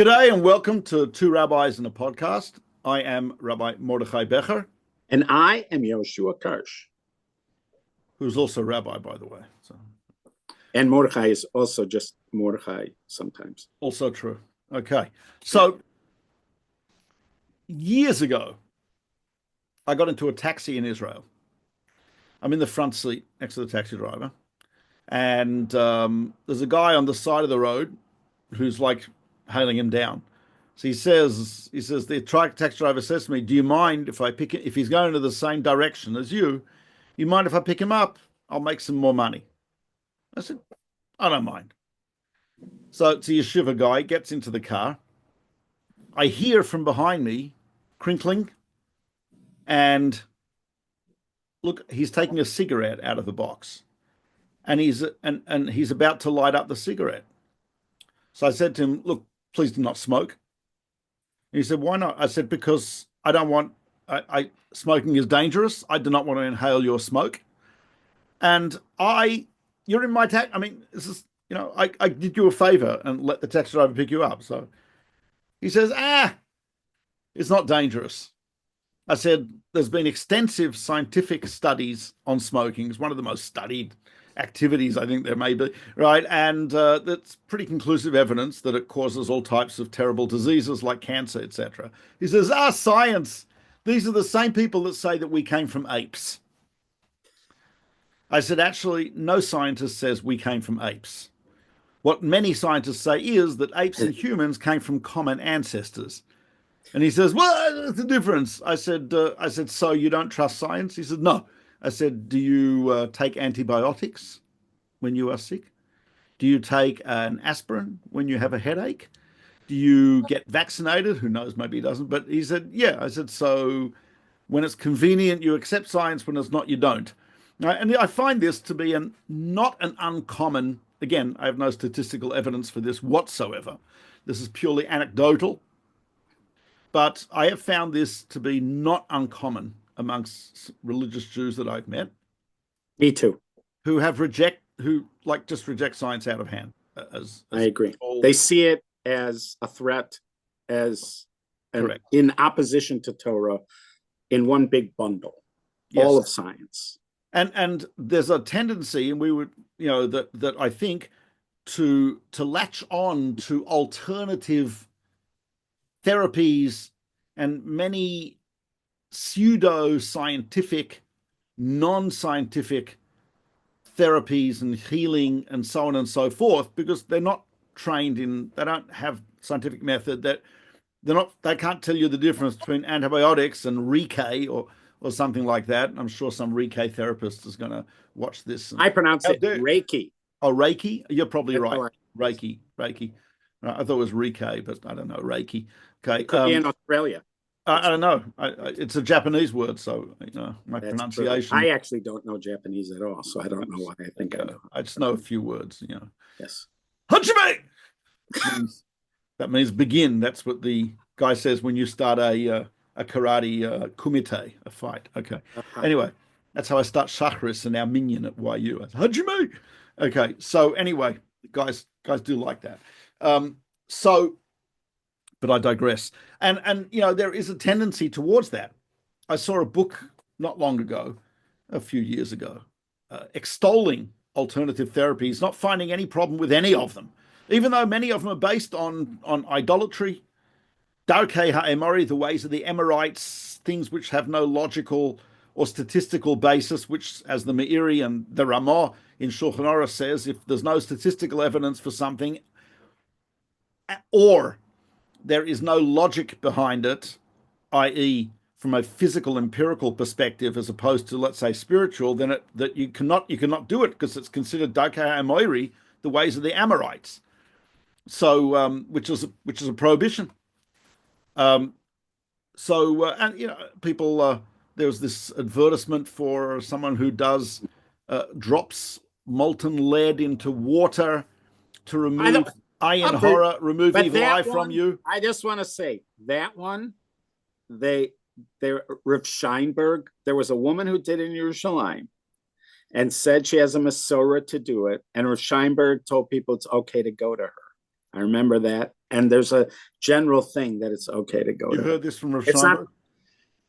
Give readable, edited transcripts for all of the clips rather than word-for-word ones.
G'day and welcome to Two Rabbis in a Podcast. I am Rabbi Mordechai Becher. And I am Yoshua Karsh. Who's also rabbi, by the way. So. And Mordechai is also just Mordechai sometimes. Also true. Okay. So, years ago, I got into a taxi in Israel. I'm in the front seat next to the taxi driver. And there's a guy on the side of the road who's like hailing him down. So he says, the taxi driver says to me, do you mind if if he's going to the same direction as you mind if I pick him up? I'll make some more money. I said, I don't mind. So it's a yeshiva guy, gets into the car. I hear from behind me crinkling, and look, he's taking a cigarette out of the box, and he's about to light up the cigarette. So I said to him, look, please do not smoke. And he said, why not? I said, because I don't want, smoking is dangerous. I do not want to inhale your smoke. And you're in my taxi. I mean, this is, I did you a favor and let the taxi driver pick you up. So he says, it's not dangerous. I said, there's been extensive scientific studies on smoking. It's one of the most studied activities I think there may be, right? And that's pretty conclusive evidence that it causes all types of terrible diseases like cancer, etc. He says, science. These are the same people that say that we came from apes. I said, actually, no scientist says we came from apes. What many scientists say is that apes and humans came from common ancestors. And he says, well, what's the difference? I said, so you don't trust science? He said, no. I said, do you take antibiotics when you are sick? Do you take an aspirin when you have a headache? Do you get vaccinated? Who knows, maybe he doesn't. But he said, yeah. I said, so when it's convenient, you accept science. When it's not, you don't. And I find this to be not an uncommon, again, I have no statistical evidence for this whatsoever. This is purely anecdotal. But I have found this to be not uncommon amongst religious Jews that I've met. Me too. Who just reject science out of hand. I agree. They see it as a threat, in opposition to Torah, in one big bundle, yes. All of science. And there's a tendency, and we would, that I think to latch on to alternative therapies and many pseudo-scientific, non-scientific therapies and healing and so on and so forth, because they're not trained they don't have scientific method, that they can't tell you the difference between antibiotics and Reiki or something like that. I'm sure some Reiki therapist is going to watch this. I pronounce it Reiki. Oh, Reiki? You're probably right. Reiki. I thought it was Reiki, but I don't know. Reiki. Okay. Could be in Australia. I don't know. It's a Japanese word, so my That's pronunciation. Perfect. I actually don't know Japanese at all, so I don't know why I think I know. I just know a few words. Yes. Hajime! That means begin. That's what the guy says when you start a karate kumite, a fight. Okay. Anyway, that's how I start Shachris and our minion at YU. Hajime! Okay. So anyway, guys do like that. But I digress. And there is a tendency towards that. I saw a book not long ago, a few years ago, extolling alternative therapies, not finding any problem with any of them, even though many of them are based on idolatry, Darkei ha'emori, the ways of the Emorites, things which have no logical or statistical basis, which, as the Meiri and the Ramah in Shulchan Aruch says, if there's no statistical evidence for something, or there is no logic behind it, i.e., from a physical, empirical perspective, as opposed to, let's say, spiritual, then that you cannot do it because it's considered Darkei ha'emori, the ways of the Amorites. So, which is a prohibition. People. There was this advertisement for someone who drops molten lead into water to remove ayin hara, remove evil eye from you. I just want to say that one, Rav Scheinberg, there was a woman who did it in Yerushalayim and said she has a Masorah to do it, and Rav Scheinberg told people it's okay to go to her. I remember that. And there's a general thing that it's okay to go You to. heard this from Rav It's not, Scheinberg?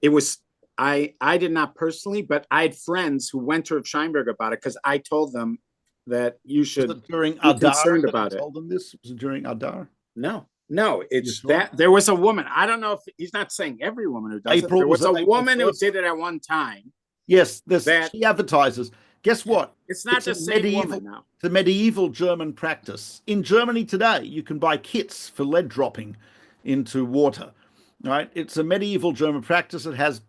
it was, I did not personally, but I had friends who went to Rav Scheinberg about it because I told them that you Was should it during be Adar concerned that you about it. told them this? Was it during Adar? No, You it's sure? that there was a woman. I don't know if he's not saying every woman who does April, it. There was was it a April woman who 1st? did it at one time. Yes, That she advertises. Guess what? it's not the same woman now. The medieval German practice. In Germany today, you can buy kits for lead dropping into water. Right? It's a medieval German practice. It has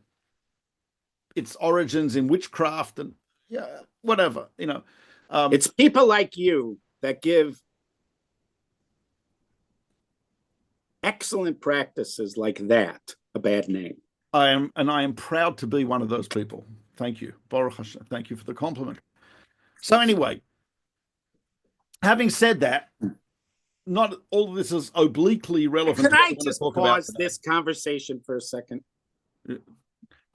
its origins in witchcraft and yeah, whatever. It's people like you that give excellent practices like that a bad name. I am proud to be one of those people. Thank you, Baruch Hashem. Thank you for the compliment. So anyway, having said that, not all of this is obliquely relevant. Can I just pause this conversation for a second? Do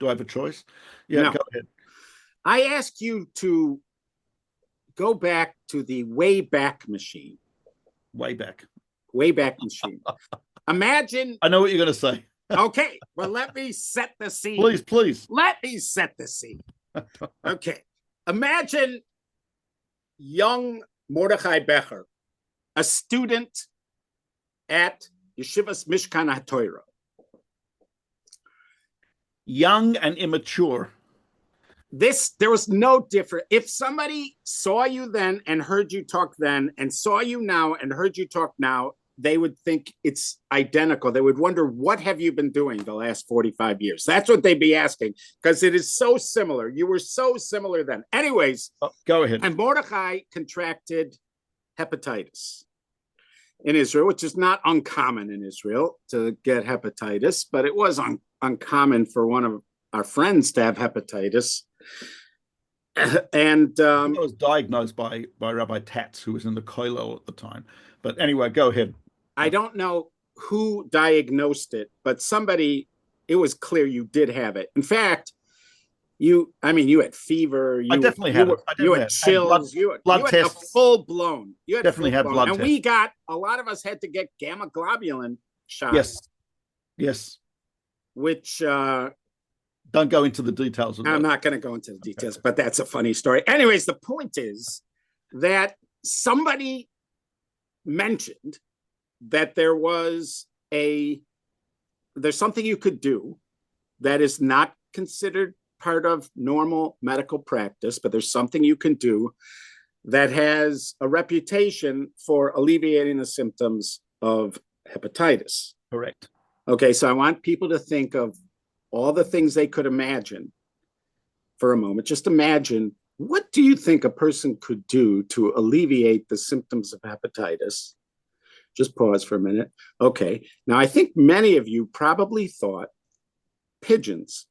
I have a choice? Yeah, no. Go ahead. I ask you to go back to the Wayback Machine. Wayback Machine. Imagine. I know what you're going to say. Okay, well, let me set the scene. Please. Let me set the scene. Okay. Imagine young Mordechai Becher, a student at Yeshivas Mishkan HaTorah. Young and immature. There was no difference. If somebody saw you then and heard you talk then and saw you now and heard you talk now, they would think it's identical. They would wonder, what have you been doing the last 45 years? That's what they'd be asking, because it is so similar. You were so similar then. Anyways, go ahead. And Mordechai contracted hepatitis in Israel, which is not uncommon in Israel to get hepatitis, but it was uncommon for one of our friends to have hepatitis. And I was diagnosed by Rabbi Tatz, who was in the Koilo at the time. But anyway, go ahead. I don't know who diagnosed it, but it was clear you did have it. In fact, you had fever. I definitely had it. You had chills. You had tests. A full blown. Definitely had blood tests. And a lot of us had to get gamma globulin shots. Yes. Which don't go into the details of that. I'm not going to go into the details, but that's a funny story. Anyways, the point is that somebody mentioned that there's something you could do that is not considered part of normal medical practice, but there's something you can do that has a reputation for alleviating the symptoms of hepatitis. Correct. Okay, so I want people to think of all the things they could imagine for a moment. Just imagine, what do you think a person could do to alleviate the symptoms of hepatitis? Just pause for a minute. Okay, now I think many of you probably thought pigeons.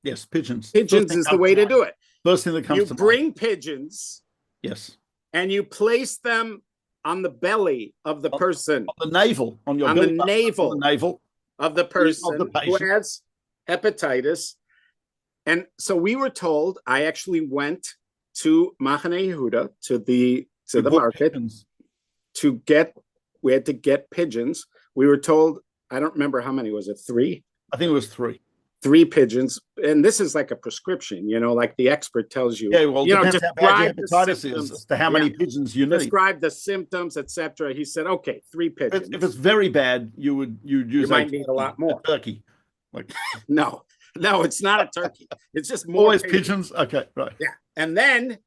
Yes, pigeons. Pigeons is the way to do it. First thing that comes to mind. You bring pigeons. Yes. And you place them on the belly of the person. On the navel. On the navel of the person who has hepatitis. And so we were told, I actually went to Machane Yehuda, to the market, we had to get pigeons. We were told, I don't remember how many, was it 3? I think it was 3. 3 pigeons. And this is like a prescription, like the expert tells you. Yeah, well, describe hepatitis is as to how many pigeons you need. Describe the symptoms, etc. He said, okay, 3 pigeons. If it's very bad, you'd use you might need a lot more. A turkey. No, it's not a turkey. It's just more always pigeons. Okay, right. Yeah. And then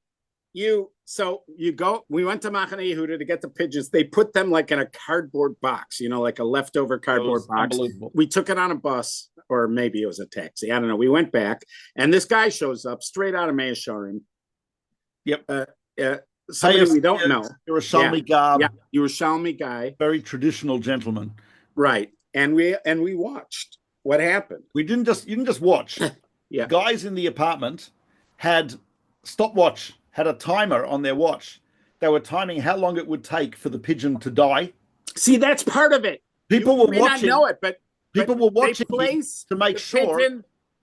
we went to Machane Yehuda to get the pigeons. They put them like in a cardboard box, like a leftover cardboard box. We took it on a bus, or maybe it was a taxi. I don't know. We went back, and this guy shows up straight out of Mea Shearim. Yep. Somebody we don't know. You're a Shalmi guy. Yeah, you were a Shalmi guy. Very traditional gentleman. Right. And we watched what happened. You didn't just watch. Yeah. Guys in the apartment had stopwatch, had a timer on their watch. They were timing how long it would take for the pigeon to die. See, that's part of it. People were watching. Not know it, but people were watching to make sure.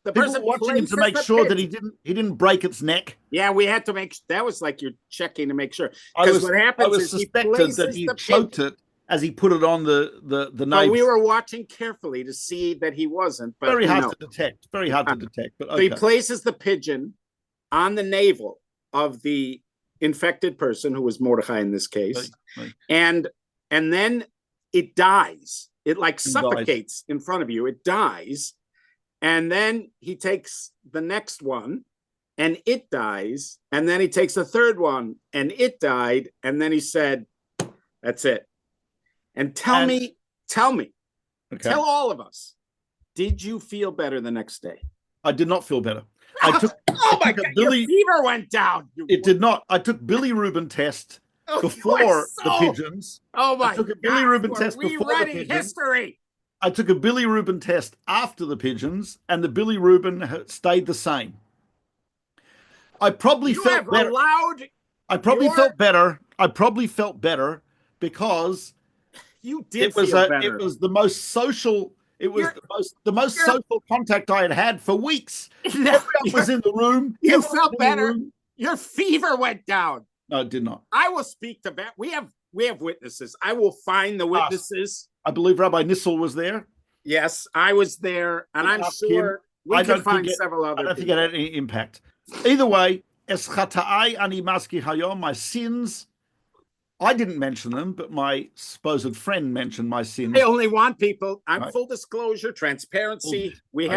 The person watching to make sure that he didn't break its neck. Yeah, we had to make that was like you're checking to make sure. Because what happens is suspected that he choked it as he put it on the But we neighbor. were watching carefully to see that he wasn't. But Very hard no. to detect. Very hard to detect. But So he okay. places the pigeon on the navel of the infected person, who was Mordecai in this case, Right. and then it dies. It like It dies. suffocates in front of you. It dies, and then he takes the next one, and it dies, and then he takes the third one, and it died, and then he said, "That's it." And tell me, Okay. tell all of us, did you feel better the next day? I did not feel better. Oh my God, your fever went down. It did not. I took bilirubin test before the pigeons. Oh my I took a God, bilirubin test before the pigeons. History. I took a bilirubin test after the pigeons, and the bilirubin stayed the same. I probably felt better. I probably felt better because you did. It was the most social. It was the most social contact I had had for weeks. Everyone was in the room. You felt better. Your fever went down. No, it did not. I will speak to that. We have witnesses. I will find the witnesses. I believe Rabbi Nissel was there. Yes, I was there, and I'm sure we can find several other. I don't think it had any impact. Either way, es chata'ai ani maski hayom, my sins. I didn't mention them, but my supposed friend mentioned my sins. I only want people. I'm full disclosure, transparency. We're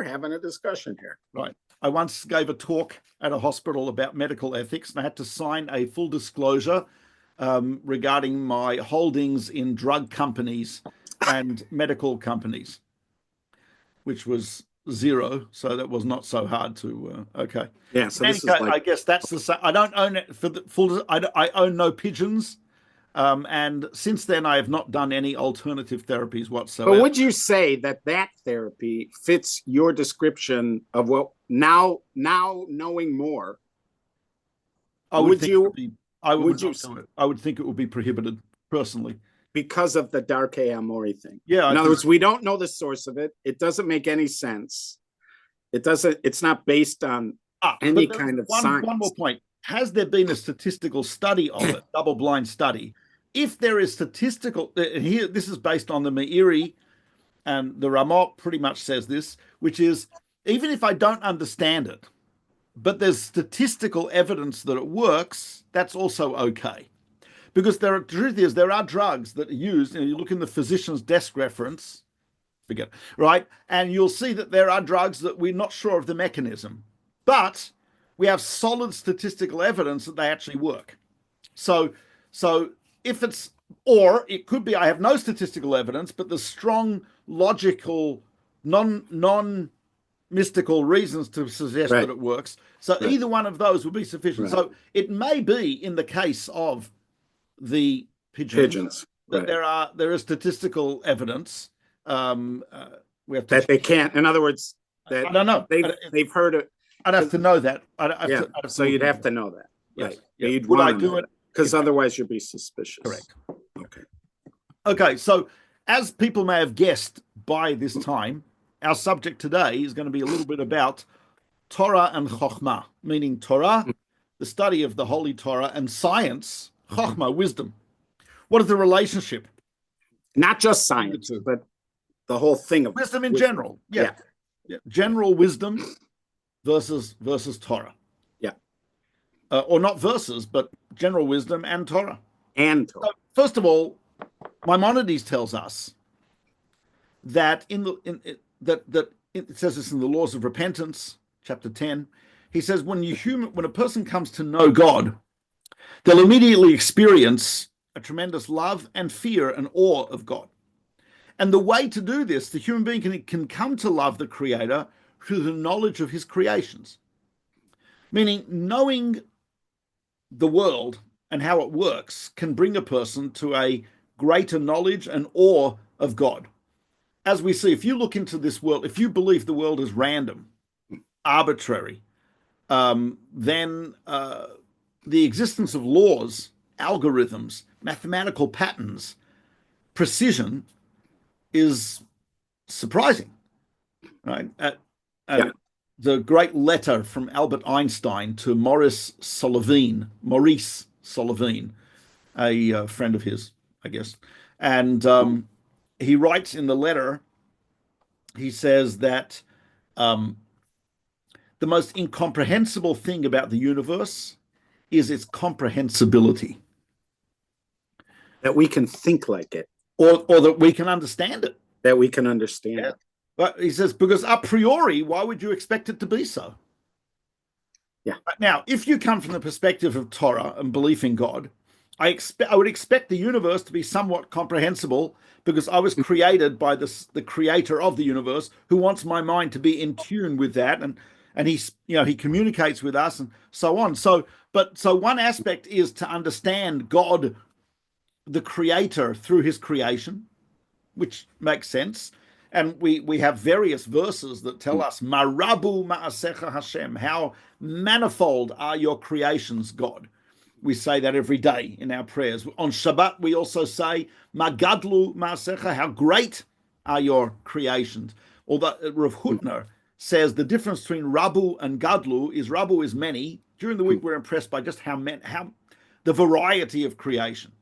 having a discussion here. Right. I once gave a talk at a hospital about medical ethics, and I had to sign a full disclosure regarding my holdings in drug companies and medical companies, which was 0. So that was not so hard to. Okay. Yeah. So this is like... I guess that's the same. I don't own it for the full. I own no pigeons. And since then, I have not done any alternative therapies whatsoever. But would you say that therapy fits your description of what now knowing more? I would think it would be prohibited personally because of the Darkei Amori thing. Yeah. In other words, we don't know the source of it. It doesn't make any sense. It's not based on any kind of science. One more point. Has there been a statistical study of it, double-blind study? If there is statistical, here, this is based on the Meiri, and the Ramot pretty much says this, which is, even if I don't understand it, but there's statistical evidence that it works, that's also okay. Because the truth is, there are drugs that are used, and you look in the physician's desk reference, right? And you'll see that there are drugs that we're not sure of the mechanism, but we have solid statistical evidence that they actually work. So if it's, or it could be, I have no statistical evidence, but there's strong, logical, non-mystical reasons to suggest that it works. So either one of those would be sufficient. So it may be in the case of the pigeons that there is statistical evidence. We have to that they can't. In other words, that I don't know. They've heard it. I'd have to know that. So you'd have to know that. Yes. Right. Yeah. You'd Would I want do it? Because otherwise you'd be suspicious. Correct. Okay. Okay. So as people may have guessed by this time, our subject today is going to be a little bit about Torah and Chokhmah, meaning Torah, the study of the Holy Torah, and science, Chokhmah, wisdom. What is the relationship? Not just science, but the whole thing of wisdom in general. Yeah. General wisdom versus Torah. Yeah. Or not versus, but general wisdom and Torah. And Torah. So, first of all, Maimonides tells us that it says this in the Laws of Repentance, chapter 10. He says when a person comes to know God, they'll immediately experience a tremendous love and fear and awe of God. And the way to do this, the human being can come to love the Creator through the knowledge of his creations. Meaning, knowing the world and how it works can bring a person to a greater knowledge and awe of God. As we see, if you look into this world, if you believe the world is random, arbitrary, then the existence of laws, algorithms, mathematical patterns, precision is surprising, right? The great letter from Albert Einstein to Maurice Solovine, a friend of his, I guess. And he writes in the letter, he says that um, the most incomprehensible thing about the universe is its comprehensibility, That we can think like it, or that we can understand it. that we can understand Yeah. it. But he says, because a priori, why would you expect it to be so? Yeah. Now, if you come from the perspective of Torah and belief in God, I would expect the universe to be somewhat comprehensible because I was created by the creator of the universe who wants my mind to be in tune with that, and he's he communicates with us and so on. So one aspect is to understand God, the creator, through his creation, which makes sense. And we have various verses that tell us, Marabu ma'asecha Hashem, how manifold are your creations, God. We say that every day in our prayers. On Shabbat, we also say, Magadlu ma'asecha, how great are your creations. Although Rav Hutner says the difference between Rabu and Gadlu is Rabu is many. During the week, we're impressed by just how the variety of creation.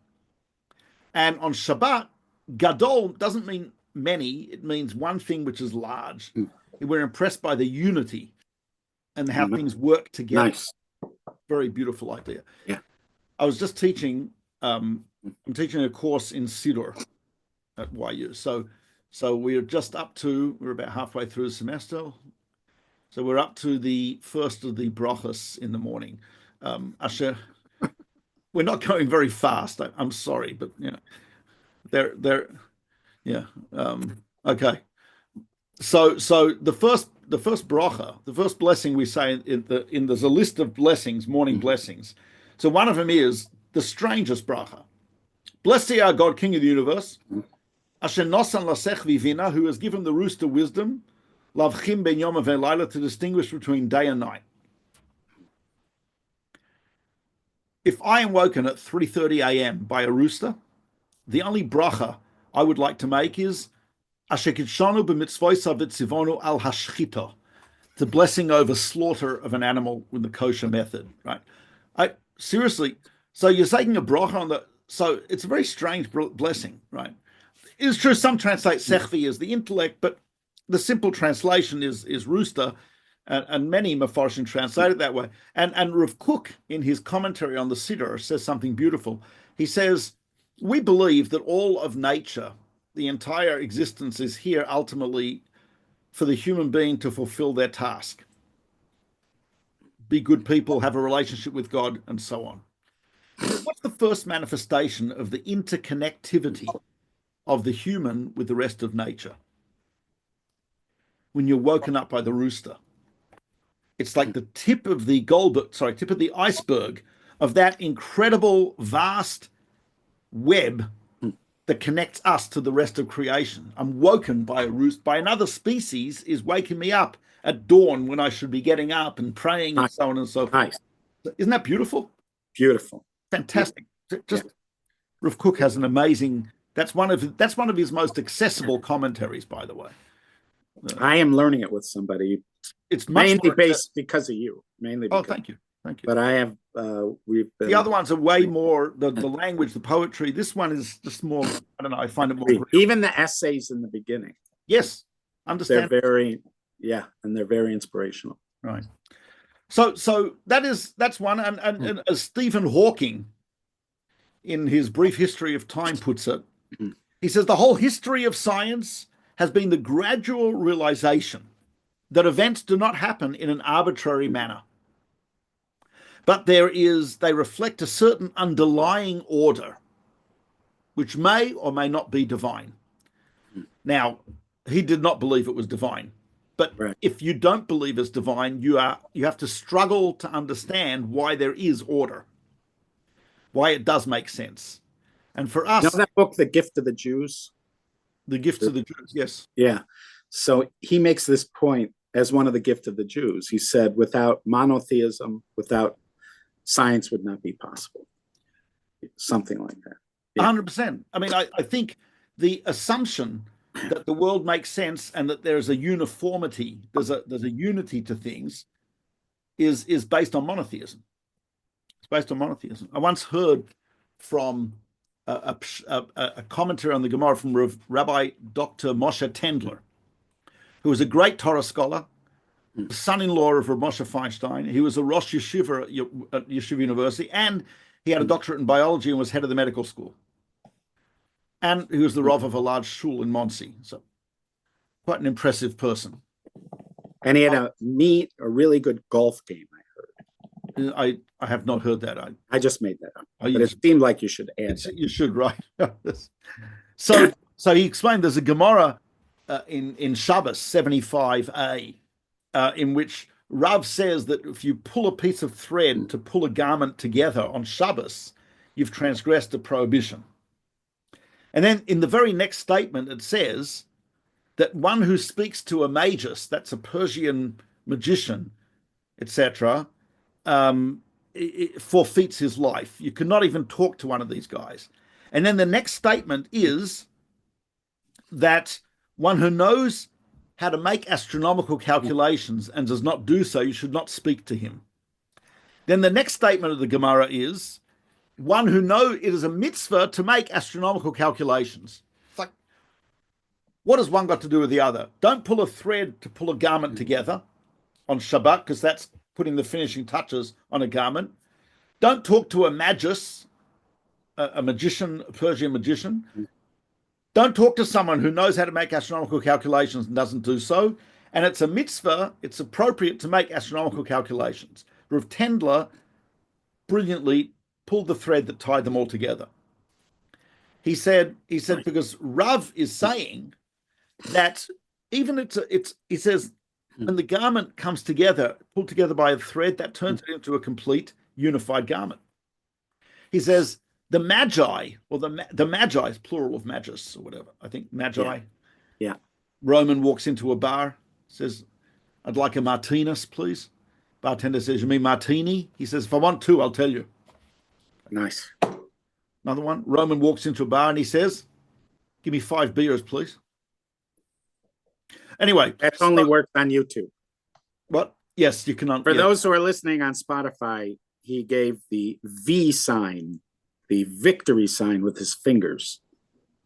And on Shabbat, Gadol doesn't mean many, it means one thing which is large. We're impressed by the unity and how things work together. Nice. Very beautiful idea. Yeah. I was just teaching, I'm teaching a course in Siddur at YU. So we're about halfway through the semester. So we're up to the first of the brachas in the morning. Asher, we're not going very fast. I'm sorry, but they're yeah. Okay. So the first bracha, the first blessing we say there's a list of blessings, morning blessings. So one of them is the strangest bracha. Blessed are God, King of the universe, Asher nosan lasech vivina, who has given the rooster wisdom, lavchim ben yom ve'layla, to distinguish between day and night. If I am woken at 3:30 a.m. by a rooster, the only bracha I would like to make is Asher kitshanu b'mitzvosav v'tzivonu al hashchita, the blessing over slaughter of an animal with the kosher method. Right? Seriously. So you're taking a bracha on so it's a very strange blessing, right? It's true some translate sechvi as the intellect, but the simple translation is rooster, and many Mefarshim translate it that way. And Rav Kook, in his commentary on the Siddur, says something beautiful. He says, we believe that all of nature, the entire existence, is here ultimately for the human being to fulfill their task. Be good people, have a relationship with God, and so on. What's the first manifestation of the interconnectivity of the human with the rest of nature? When you're woken up by the rooster. It's like the tip of the iceberg of that incredible, vast web that connects us to the rest of creation. I'm woken by a rooster, by another species is waking me up at dawn when I should be getting up and praying and so on and so forth. Nice. Isn't that beautiful? Beautiful. Fantastic. Rav Kook has an amazing. That's one of his most accessible commentaries, by the way. I am learning it with somebody. It's mainly based because of you. Mainly. Because, thank you. But I have. We've been, the other ones are way more the language, the poetry. This one is just more. I don't know. I find it more. Even the essays in the beginning. Yes, understand. They're very, and they're very inspirational. Right. So that's one, and as Stephen Hawking, in his Brief History of Time, puts it, he says the whole history of science has been the gradual realization that events do not happen in an arbitrary manner, but they reflect a certain underlying order, which may or may not be divine. Now, he did not believe it was divine. But if you don't believe it's divine, you have to struggle to understand why there is order, why it does make sense. And for us, that book, The Gift of the Jews? The Gift of the Jews, yes. Yeah. So he makes this point as one of the gift of the Jews. He said, without monotheism, without science would not be possible. Something like that. Yeah. 100%. I mean, I think the assumption that the world makes sense and that there's a uniformity, there's a unity to things, is based on monotheism. It's based on monotheism. I once heard from a commentary on the Gemara from Rabbi Dr. Moshe Tendler, who was a great Torah scholar, son-in-law of Rav Moshe Feinstein. He was a Rosh Yeshiva at Yeshiva University, and he had a doctorate in biology and was head of the medical school. And he was the Rav of a large shul in Monsey. So quite an impressive person. And he had a really good golf game, I heard. I have not heard that. I just made that up. But it seemed like you should add that. You should, right? So he explained there's a Gemara in Shabbos 75a in which Rav says that if you pull a piece of thread to pull a garment together on Shabbos, you've transgressed a prohibition. And then in the very next statement, it says that one who speaks to a magus, that's a Persian magician, etc., it forfeits his life. You cannot even talk to one of these guys. And then the next statement is that one who knows how to make astronomical calculations and does not do so, you should not speak to him. Then the next statement of the Gemara is one who knows it is a mitzvah to make astronomical calculations. It's like, what has one got to do with the other? Don't pull a thread to pull a garment together on Shabbat, because that's putting the finishing touches on a garment. Don't talk to a magus, a magician, a Persian magician. Don't talk to someone who knows how to make astronomical calculations and doesn't do so. And it's a mitzvah, it's appropriate to make astronomical calculations. Rav Tendler brilliantly pulled the thread that tied them all together. He said because Rav is saying that even he says, when the garment comes together, pulled together by a thread, that turns it into a complete unified garment. He says the magi, or the magi is plural of magus or whatever. I think magi. Yeah. Roman walks into a bar, says, "I'd like a martinis, please." Bartender says, "You mean martini?" He says, "If I want two, I'll tell you." Nice. Another one. Roman walks into a bar and he says, "Give me 5 beers, please." Anyway, that's only worked on YouTube. What? Yes, you can. For those who are listening on Spotify, he gave the V sign, the victory sign with his fingers.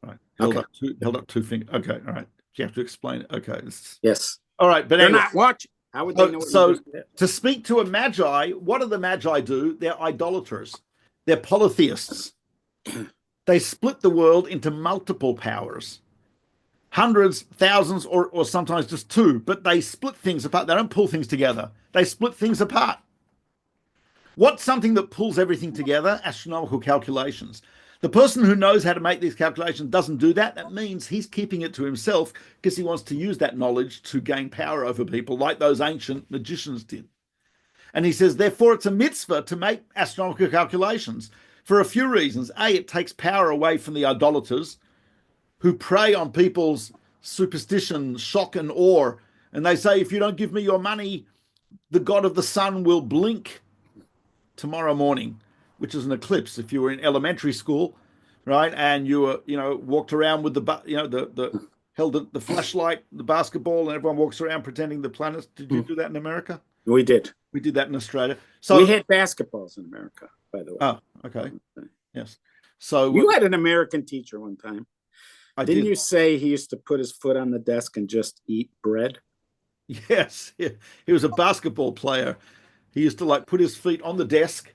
Right. Held up two fingers. Okay. All right. You have to explain it. Okay. Yes. All right. But they're not watching. How would they know? So to speak to a magi, what do the magi do? They're idolaters. They're polytheists. They split the world into multiple powers. Hundreds, thousands, or sometimes just two, but they split things apart. They don't pull things together. They split things apart. What's something that pulls everything together? Astronomical calculations. The person who knows how to make these calculations doesn't do that. That means he's keeping it to himself because he wants to use that knowledge to gain power over people like those ancient magicians did. And he says, therefore, it's a mitzvah to make astronomical calculations for a few reasons. A, it takes power away from the idolaters who prey on people's superstition, shock, and awe. And they say, if you don't give me your money, the god of the sun will blink tomorrow morning, which is an eclipse. If you were in elementary school, right, and you were, walked around with held the flashlight, the basketball, and everyone walks around pretending the planets. Did you do that in America? We did. We did that in Australia. So we had basketballs in America, by the way. Oh, okay. Yes. So you had an American teacher one time. Didn't you say he used to put his foot on the desk and just eat bread? Yes. He was a basketball player. He used to put his feet on the desk.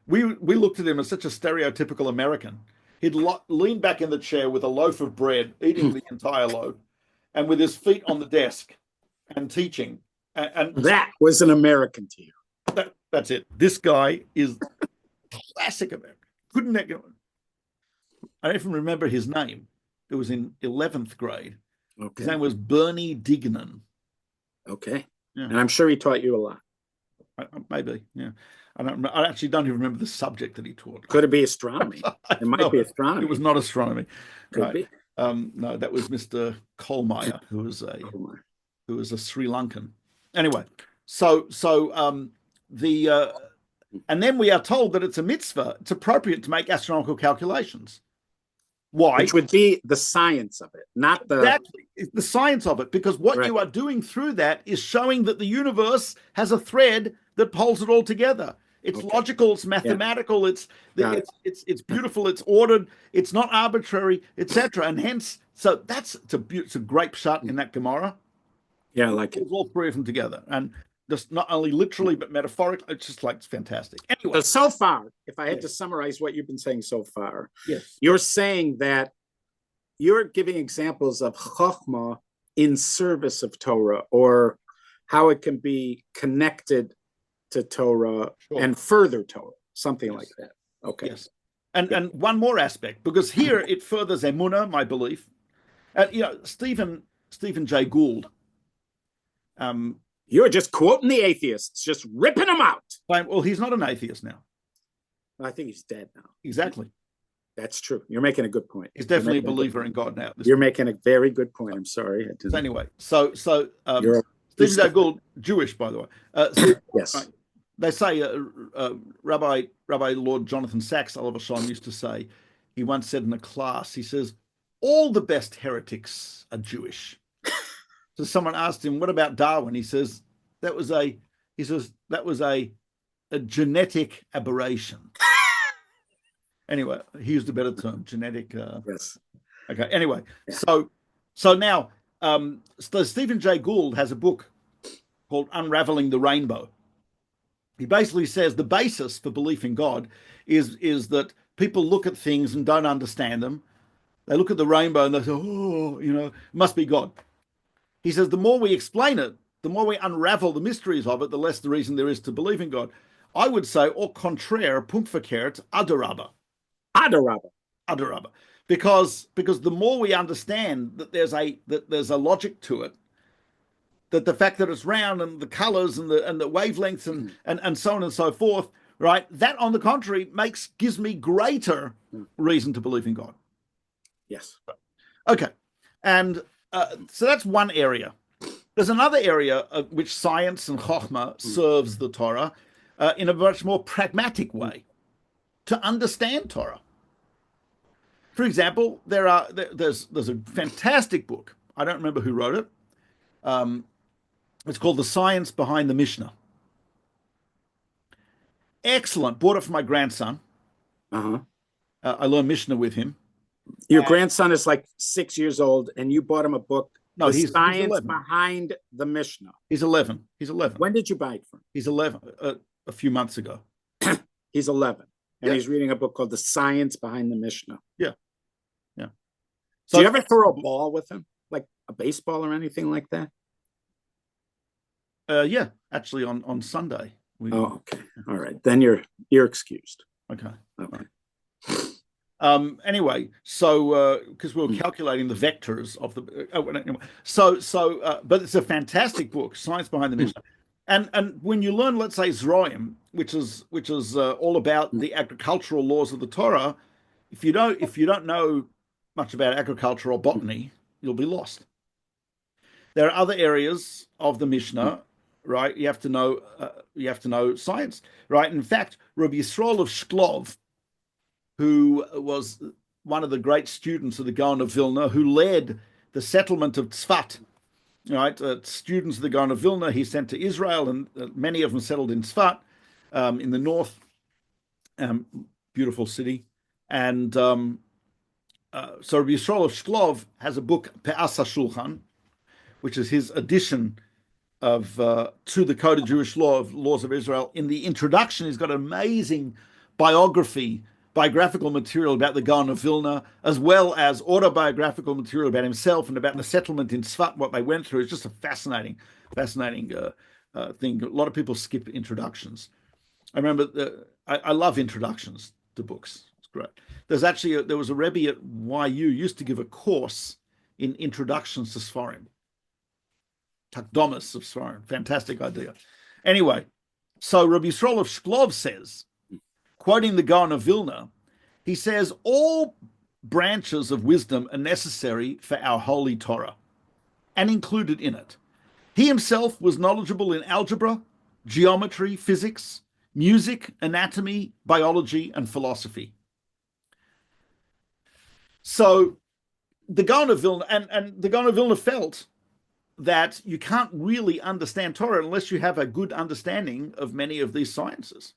We looked at him as such a stereotypical American. He'd lean back in the chair with a loaf of bread, eating the entire loaf, and with his feet on the desk and teaching. And that was an American to you. That's it. This guy is classic American. Couldn't that go? I don't even remember his name. It was in 11th grade. Okay. His name was Bernie Dignan. Okay. Yeah. And I'm sure he taught you a lot. Maybe, yeah. I actually don't even remember the subject that he taught. Could it be astronomy? It might be astronomy. It was not astronomy. Could be. No, that was Mr. Kolmeyer, who was a Sri Lankan. Anyway, and then we are told that it's a mitzvah. It's appropriate to make astronomical calculations. Why? Which would be the science of it, not the... Exactly. It's the science of it, because what you are doing through that is showing that the universe has a thread that pulls it all together. It's Okay. logical, it's Yeah. mathematical, Got it. it's beautiful, it's ordered, it's not arbitrary, etc. And hence, so it's a great shot in that Gemara. Yeah, I like it. Pulls all three of them together, and just not only literally but metaphorically. It's just like it's fantastic. Anyway, So far, if I had to yes, summarize what you've been saying so far, yes, you're saying that you're giving examples of chokhmah in service of Torah, or how it can be connected to Torah sure, and further Torah, something like yes, that. Okay. yes. And Yeah. one more aspect, because here it furthers emunah, my belief. Stephen Jay Gould. Um, You're just quoting the atheists, just ripping them out. well, he's not an atheist now. I think he's dead now. Exactly. That's true. You're making a good point. He's definitely a believer in God now. You're making a very good point. I'm sorry. So anyway, Stephen Jay Gould, Jewish, by the way. Yes. Right, they say Rabbi Lord Jonathan Sachs, Oliver Shalom, used to say, he once said in a class, he says, all the best heretics are Jewish. So someone asked him, what about Darwin? He says, that was a genetic aberration. Anyway, he used a better term, genetic. Yes. Okay. Anyway, Yeah. so now Stephen Jay Gould has a book called Unraveling the Rainbow. He basically says the basis for belief in God is that people look at things and don't understand them. They look at the rainbow and they say, oh, it must be God. He says the more we explain it, the more we unravel the mysteries of it, the less the reason there is to believe in God. I would say, au contraire, punkt verkehrt, adarabba. Adarabba. Because the more we understand that there's a logic to it, that the fact that it's round and the colors and the wavelengths and so on and so forth, right? That, on the contrary, gives me greater reason to believe in God. Yes. Okay. And so that's one area. There's another area of which science and chokhmah serves the Torah in a much more pragmatic way to understand Torah. For example, there's a fantastic book. I don't remember who wrote it. It's called The Science Behind the Mishnah. Excellent. Bought it for my grandson. Uh-huh. I learned Mishnah with him. Your grandson is like 6 years old, and you bought him a book, No, The he's Science 11. Behind the Mishnah. He's 11. He's 11. When did you buy it from? He's 11 a few months ago. He's 11, and Yeah. he's reading a book called The Science Behind the Mishnah. Yeah. Yeah. Do you ever throw a ball with him, like a baseball or anything like that? Yeah, actually on Sunday. Oh, okay. All right. Then you're excused. Okay. Okay. Anyway, so because we were calculating the vectors of the anyway, but it's a fantastic book, Science Behind the Mishnah. And when you learn, let's say, Zroim, which is all about the agricultural laws of the Torah, if you don't know much about agriculture or botany, you'll be lost. There are other areas of the Mishnah, right? You have to know science, right? In fact, Rabbi Yisrael of Shklov, who was one of the great students of the Gaon of Vilna, who led the settlement of Tzfat, right? Students of the Gaon of Vilna he sent to Israel, and many of them settled in Tzfat, in the north. Beautiful city. And so Rabbi Yisrael of Shklov has a book, Pe'as HaShulchan, which is his addition to the Code of Jewish Laws of Israel. In the introduction, he's got an amazing biographical material about the Gaon of Vilna, as well as autobiographical material about himself and about the settlement in Tzfat, what they went through. It's just a fascinating thing. A lot of people skip introductions. I remember I love introductions to books. It's great. There was a Rebbe at YU used to give a course in introductions to Sfarim. Takdomas of Sfarim. Fantastic idea. Anyway, so Rabbi Yisrael of Shklov says, quoting the Gaon of Vilna, he says, all branches of wisdom are necessary for our holy Torah and included in it. He himself was knowledgeable in algebra, geometry, physics, music, anatomy, biology, and philosophy. So the Gaon of Vilna, and the Gaon of Vilna felt that you can't really understand Torah unless you have a good understanding of many of these sciences.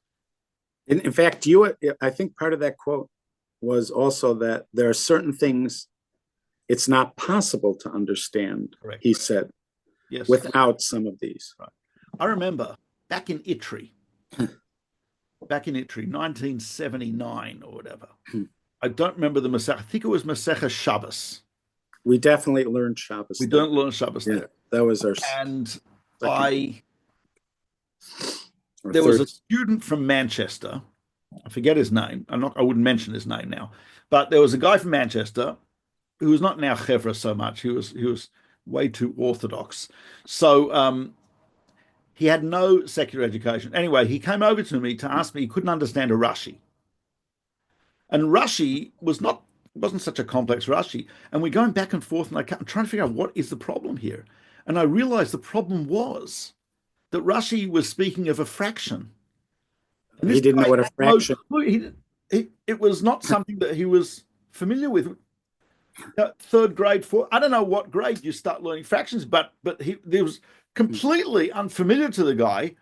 In fact, I think part of that quote was also that there are certain things it's not possible to understand, Correct. he said, Yes. without some of these. Right. I remember back in Itri, 1979 or whatever. I don't remember the Masech. I think it was Masech Shabbos. We definitely learned Shabbos. We don't learn Shabbos Yeah, there. that was our And second. There was a student from Manchester. I forget his name. I wouldn't mention his name now. But there was a guy from Manchester who was not in our chevra so much. He was way too orthodox. So he had no secular education. Anyway, he came over to me to ask me. He couldn't understand a Rashi, and Rashi wasn't such a complex Rashi. And we're going back and forth, and I'm trying to figure out what is the problem here. And I realized the problem was that Rashi was speaking of a fraction. And he didn't know what a fraction. It was not something that he was familiar with. Third grade, I don't know what grade you start learning fractions, but he was completely unfamiliar to the guy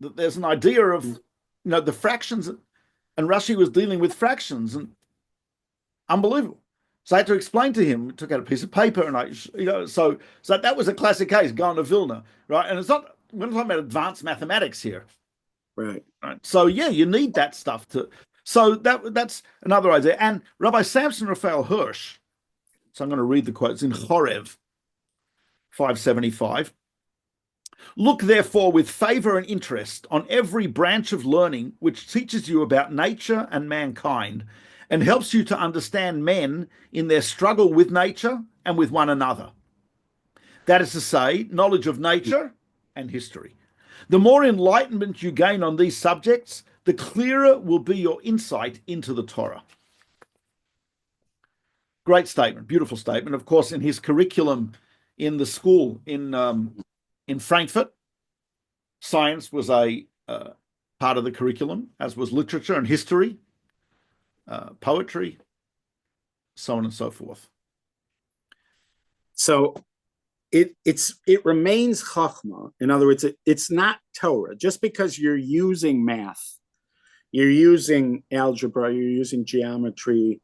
that there's an idea of the fractions, and Rashi was dealing with fractions, and unbelievable. So I had to explain to him. Took out a piece of paper, and so that was a classic case going to Vilna, right? And we're not talking about advanced mathematics here. Right. So yeah, you need that stuff to. So that's another idea. And Rabbi Samson Raphael Hirsch. So I'm going to read the quotes in Chorev 575. Look therefore with favor and interest on every branch of learning which teaches you about nature and mankind, and helps you to understand men in their struggle with nature and with one another. That is to say, knowledge of nature and history. The more enlightenment you gain on these subjects, the clearer will be your insight into the Torah. Great statement, beautiful statement. Of course, in his curriculum in the school in Frankfurt, science was a part of the curriculum, as was literature and history, poetry, so on and so forth. So it remains chachma. In other words, it's not Torah. Just because you're using math, you're using algebra, you're using geometry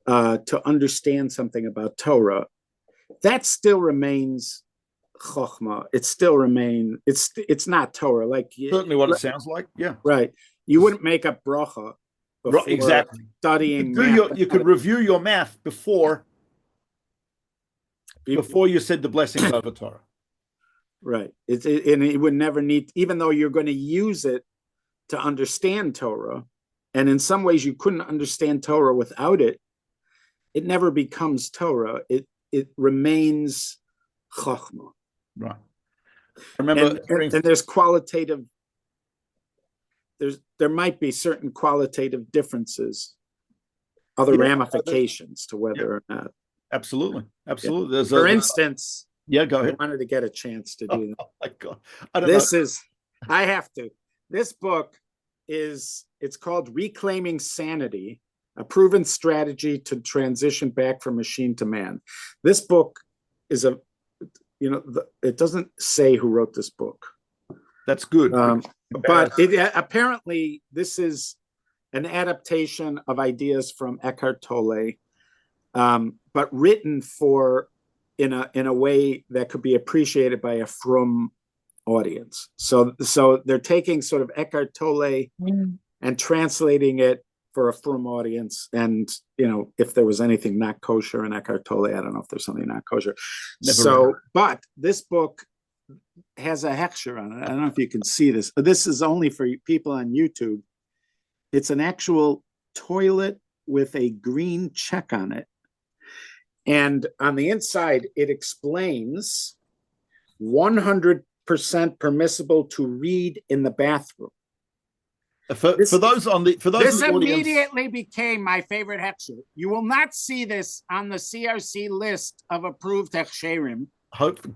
to understand something about Torah, that still remains chachma. It still remains. It's not Torah. Like certainly what it sounds like. Yeah. Right. You wouldn't make a bracha before exactly studying math. You could review your math before you said the blessings over Torah. Right. And it would never need, even though you're going to use it to understand Torah, and in some ways you couldn't understand Torah without it, it never becomes Torah. It remains chachma. Right. I remember and there's qualitative, there might be certain qualitative differences, other ramifications to whether or not. Absolutely. Yeah. For instance, go ahead. I wanted to get a chance to do that. Oh my God. I have to. This book it's called Reclaiming Sanity, a proven strategy to transition back from machine to man. This book is it doesn't say who wrote this book. That's good. But apparently this is an adaptation of ideas from Eckhart Tolle, but written in a way that could be appreciated by a frum audience. So they're taking sort of Eckhart Tolle and translating it for a frum audience. And if there was anything not kosher in Eckhart Tolle, I don't know if there's something not kosher. But this book has a hechsher on it. I don't know if you can see this. This is only for people on YouTube. It's an actual toilet with a green check on it. And on the inside, it explains 100% permissible to read in the bathroom. This immediately became my favorite hechsher. You will not see this on the CRC list of approved hechsherim.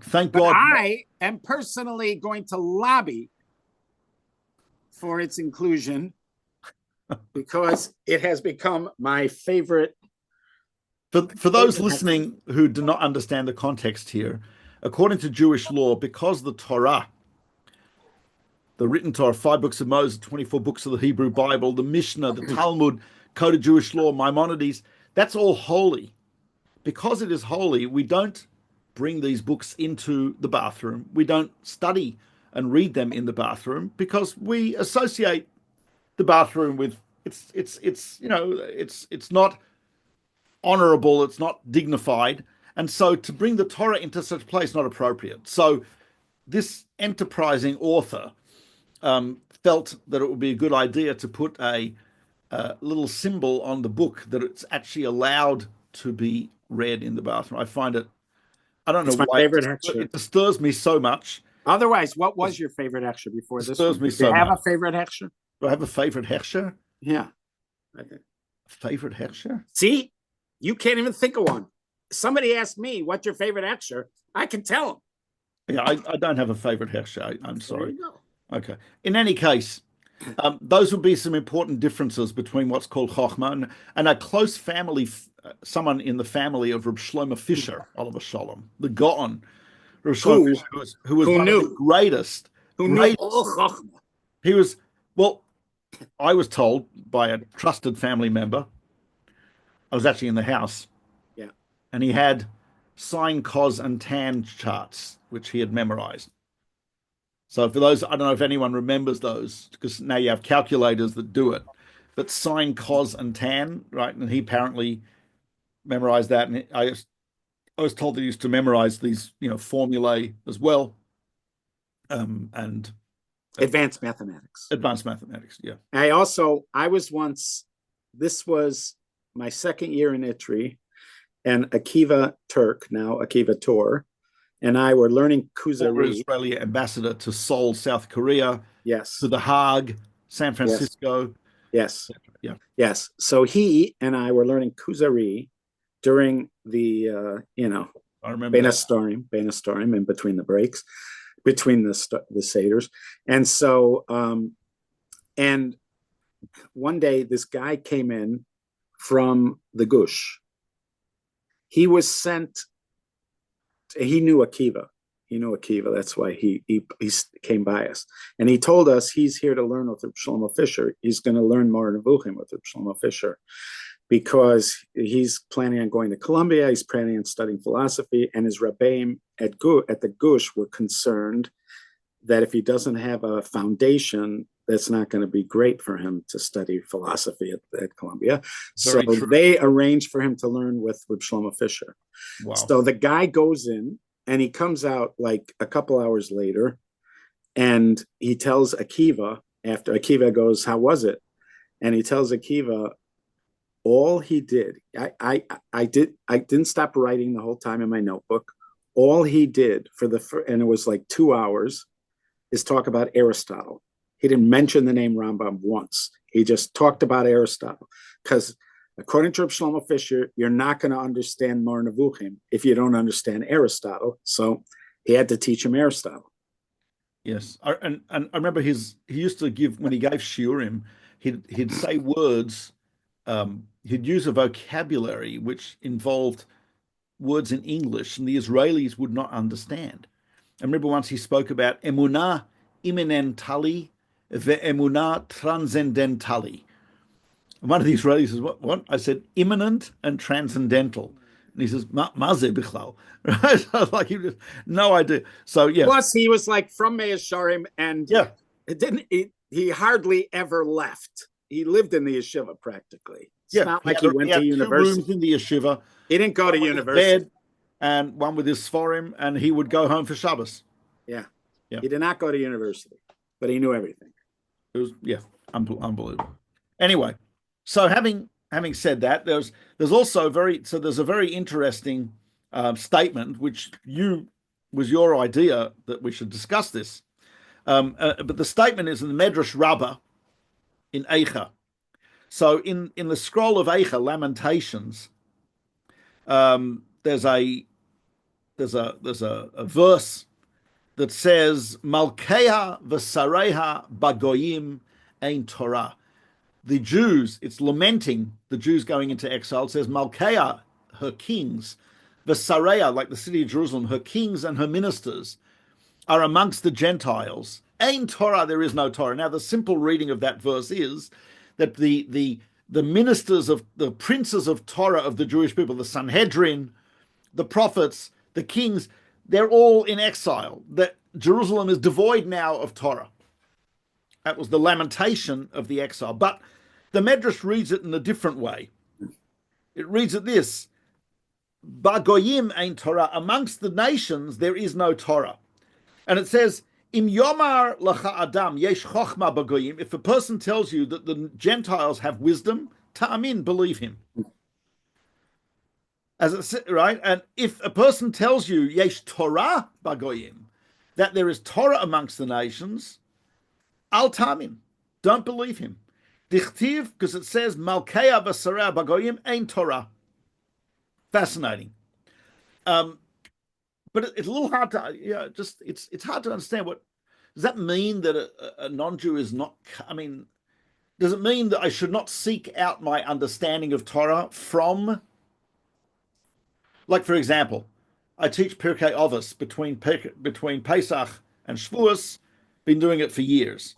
Thank God. I am personally going to lobby for its inclusion because it has become my favorite. For those listening who do not understand the context here, according to Jewish law, because the Torah the written Torah, 5 books of Moses, 24 books of the Hebrew Bible, the Mishnah, the Talmud, Code of Jewish Law, Maimonides. That's all holy. Because it is holy, we don't bring these books into the bathroom. We don't study and read them in the bathroom because we associate the bathroom with it's not honorable, it's not dignified. And so to bring the Torah into such a place not appropriate. So this enterprising author felt that it would be a good idea to put a little symbol on the book that it's actually allowed to be read in the bathroom. I find it, I don't know It's my why, favorite hechsher. it disturbs me so much. Otherwise, what was your favorite hechsher before It this disturbs one? me Did you so have much. a favorite hechsher? Do I have a favorite hechsher? Yeah. Okay. Favorite hechsher? See, you can't even think of one. Somebody asked me, what's your favorite hechsher? I can tell them. Yeah, I don't have a favorite hechsher. I'm There sorry. you go. Okay. In any case, those would be some important differences between what's called Chochmah and a close family, someone in the family of Reb Shlomo Fisher, Oliver Sholem, the Gaon, Reb Shlomo Who? Fisher, who was Who one of the knew? greatest, Who knew great. all Chochmah? He was, well, I was told by a trusted family member, I was actually in the house, Yeah. and he had sine, cos, and tan charts, which he had memorized. So for those, I don't know if anyone remembers those, because now you have calculators that do it. But sine, cos, and tan, right? And he apparently memorized that. And I was told that he used to memorize these, formulae as well, and Advanced mathematics. advanced mathematics. Yeah. I was once, this was my second year in Itri, and Akiva Turk, now Akiva Tor, and I were learning Former Kuzari. Israeli ambassador to Seoul, South Korea, Yes. to The Hague, San Yes. Francisco. Yes. Yeah. Yes. So he and I were learning Kuzari during the, I remember that. Storim in between the breaks, between the Seders. And so, and one day this guy came in from the Gush. He was sent, he knew Akiva. He knew Akiva. That's why he came by us. And he told us he's here to learn with Reb Shlomo Fisher. He's going to learn more Nevuchim with Reb Shlomo Fisher because he's planning on going to Columbia. He's planning on studying philosophy. And his Rebbeim at the Gush were concerned that if he doesn't have a foundation, that's not going to be great for him to study philosophy at Columbia. Very so true. they arranged for him to learn with Reb Shlomo Fisher. Wow. So the guy goes in and he comes out like a couple hours later and he tells Akiva, after Akiva goes, how was it? And he tells Akiva, all he did, I didn't stop writing the whole time in my notebook. All he did and it was like 2 hours, is talk about Aristotle. He didn't mention the name Rambam once. He just talked about Aristotle. Because according to Reb Shlomo Fisher, you're not going to understand Mar Nevuchim if you don't understand Aristotle. So he had to teach him Aristotle. Yes, and I remember he used to give, when he gave shiurim, he'd say words, he'd use a vocabulary which involved words in English, and the Israelis would not understand. I remember once he spoke about emunah immanentali ve'emunah transcendentali. And one of the Israelis says, what? I said, immanent and transcendental. And he says, Maze bichlal. Right? So like he just no idea. So yeah. Plus, he was like from Me'asharim, and Yeah. He hardly ever left. He lived in the yeshiva practically. It's Yeah. not like he went to had 2 university. rooms in the yeshiva. He didn't go to One with his university. bed and one with his sforim, and he would go home for Shabbos. Yeah. Yeah. He did not go to university, but he knew everything. It was unbelievable. Anyway, so having said that, there's also there's a very interesting statement which was your idea that we should discuss this. But the statement is in the Medrash Rabbah in Eicha. So in the scroll of Eicha, Lamentations, there's a verse that says Malkeha v'sareha bagoyim ein Torah. The Jews, it's lamenting the Jews going into exile. It says Malkeha, her kings, v'sareha, like the city of Jerusalem, her kings and her ministers are amongst the Gentiles, Ein Torah, there is no Torah. Now, the simple reading of that verse is that the ministers of the princes of Torah of the Jewish people, the Sanhedrin, the prophets, the kings, they're all in exile. That Jerusalem is devoid now of Torah. That was the lamentation of the exile. But the Medrash reads it in a different way. It reads it this: Bagoyim ein Torah. Amongst the nations there is no Torah. And it says, Im Yomar Lacha Adam Yesh Chochma Bagoyim. If a person tells you that the Gentiles have wisdom, Ta'amin, believe him. As it, right? And if a person tells you Yesh Torah Bagoyim, that there is Torah amongst the nations, Al Ta'amin, don't believe him. Dichtiv, because it says Malkeya Basara Bagoyim Ein Torah. Fascinating. But it's a little hard to, it's hard to understand. What does that mean that a non-Jew is not? I mean, does it mean that I should not seek out my understanding of Torah from, like, for example, I teach Pirkei Avos between Pesach and Shavuos. Been doing it for years.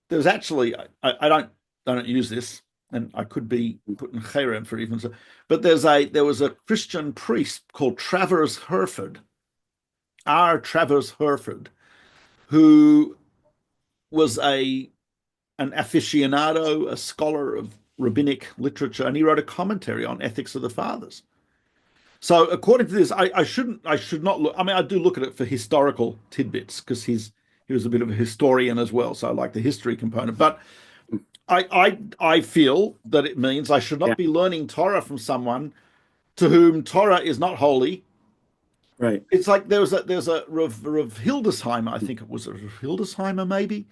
There's actually I don't use this, and I could be put in cherem for even so. But there was a Christian priest called Travers Herford, R. Travers Herford, who was an aficionado, a scholar of rabbinic literature, and he wrote a commentary on Ethics of the Fathers. So according to this, I should not look. I mean, I do look at it for historical tidbits because he was a bit of a historian as well, so I like the history component. But I feel that it means I should not be learning Torah from someone to whom Torah is not holy. Right. It's like there's a Rav Hildesheimer, I think it was a Rav Hildesheimer maybe,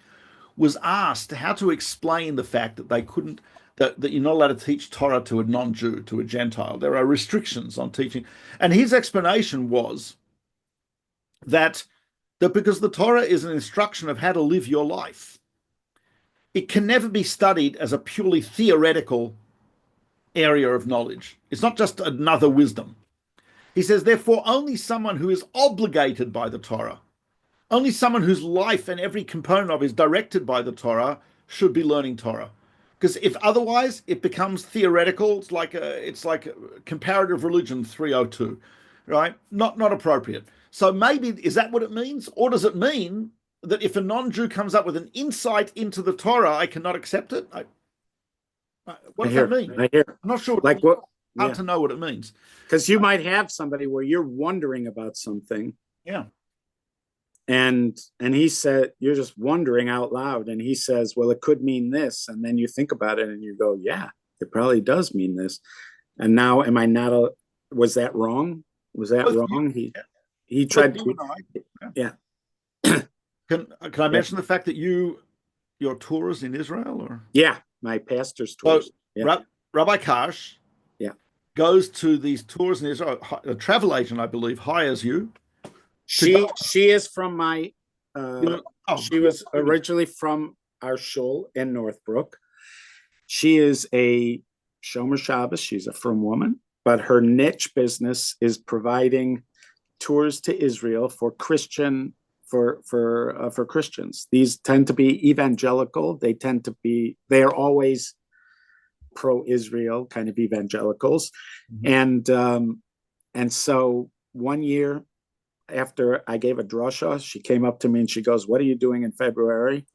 was asked how to explain the fact that they couldn't, that you're not allowed to teach Torah to a non-Jew, to a Gentile. There are restrictions on teaching. And his explanation was that because the Torah is an instruction of how to live your life, it can never be studied as a purely theoretical area of knowledge. It's not just another wisdom. He says, therefore, only someone who is obligated by the Torah, only someone whose life and every component of is directed by the Torah should be learning Torah. Because if otherwise, it becomes theoretical. It's like a comparative religion 302, right? Not appropriate. So maybe, is that what it means? Or does it mean that if a non-Jew comes up with an insight into the Torah, I cannot accept it? What does that mean? I hear. I'm not sure. Like what? Hard to know what it means. Because you might have somebody where you're wondering about something. Yeah. And he said, you're just wondering out loud. And he says, well, it could mean this. And then you think about it and you go, yeah, it probably does mean this. And now, am I not was that wrong? Was that wrong? He tried to. Yeah. Can I mention the fact that your tours in Israel, or my pastor's tours. So, Rabbi Karsh goes to these tours in Israel. A travel agent, I believe, hires you. She is from my. She was originally from our shul in Northbrook. She is a Shomer Shabbos. She's a frum woman, but her niche business is providing tours to Israel for Christians. These tend to be evangelical. They are always pro-Israel kind of evangelicals. Mm-hmm. And so one year after I gave a drasha, she came up to me and she goes, "What are you doing in February?"